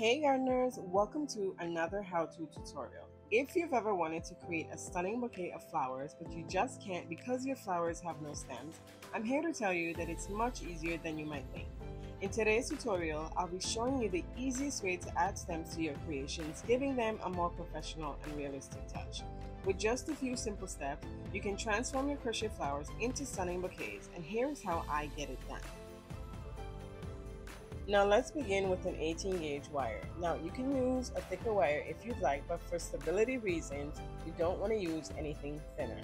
Hey gardeners, welcome to another how-to tutorial. If you've ever wanted to create a stunning bouquet of flowers but you just can't because your flowers have no stems, I'm here to tell you that it's much easier than you might think. In today's tutorial, I'll be showing you the easiest way to add stems to your creations, giving them a more professional and realistic touch. With just a few simple steps, you can transform your crochet flowers into stunning bouquets, and here's how I get it done. Now let's begin with an 18 gauge wire. Now you can use a thicker wire if you'd like, but for stability reasons, you don't want to use anything thinner.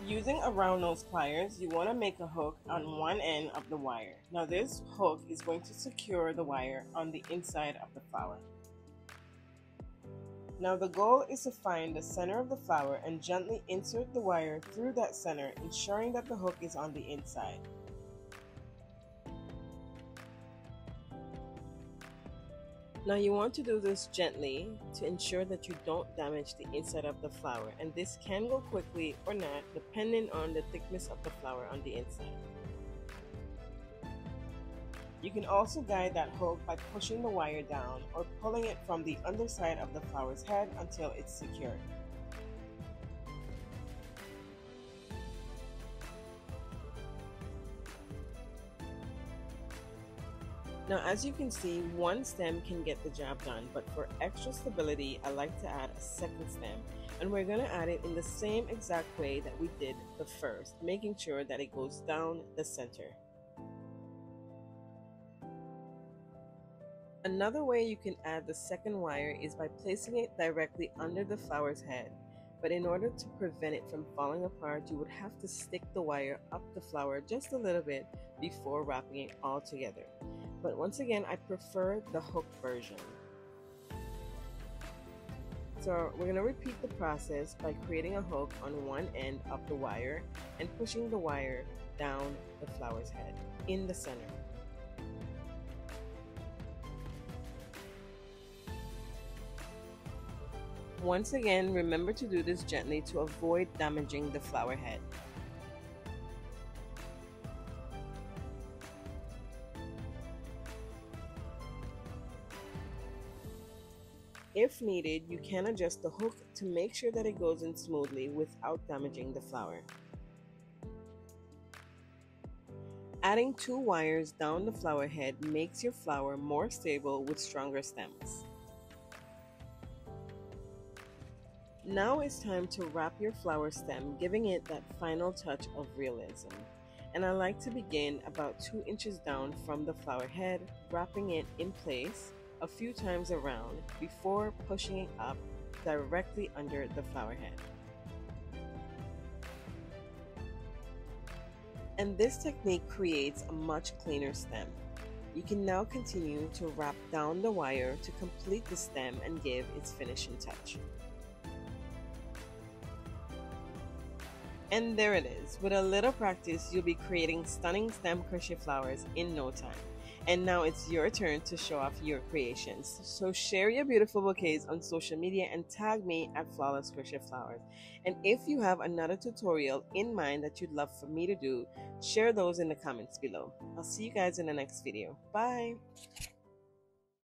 Using a round nose pliers, you want to make a hook on one end of the wire. Now this hook is going to secure the wire on the inside of the flower. Now the goal is to find the center of the flower and gently insert the wire through that center, ensuring that the hook is on the inside. Now you want to do this gently to ensure that you don't damage the inside of the flower, and this can go quickly or not depending on the thickness of the flower on the inside. You can also guide that hook by pushing the wire down or pulling it from the underside of the flower's head until it's secured. Now as you can see, one stem can get the job done, but for extra stability I like to add a second stem, and we're going to add it in the same exact way that we did the first, making sure that it goes down the center. Another way you can add the second wire is by placing it directly under the flower's head, but in order to prevent it from falling apart, you would have to stick the wire up the flower just a little bit before wrapping it all together. But once again, I prefer the hook version. So we're going to repeat the process by creating a hook on one end of the wire and pushing the wire down the flower's head in the center. Once again, remember to do this gently to avoid damaging the flower head. If needed, you can adjust the hook to make sure that it goes in smoothly without damaging the flower. Adding two wires down the flower head makes your flower more stable with stronger stems. Now it's time to wrap your flower stem, giving it that final touch of realism. And I like to begin about 2 inches down from the flower head, wrapping it in place a few times around before pushing it up directly under the flower head. And this technique creates a much cleaner stem. You can now continue to wrap down the wire to complete the stem and give its finishing touch. And there it is. With a little practice, you'll be creating stunning stem crochet flowers in no time. And now it's your turn to show off your creations. So share your beautiful bouquets on social media and tag me at Flawless Crochet Flowers. And if you have another tutorial in mind that you'd love for me to do, share those in the comments below. I'll see you guys in the next video. Bye!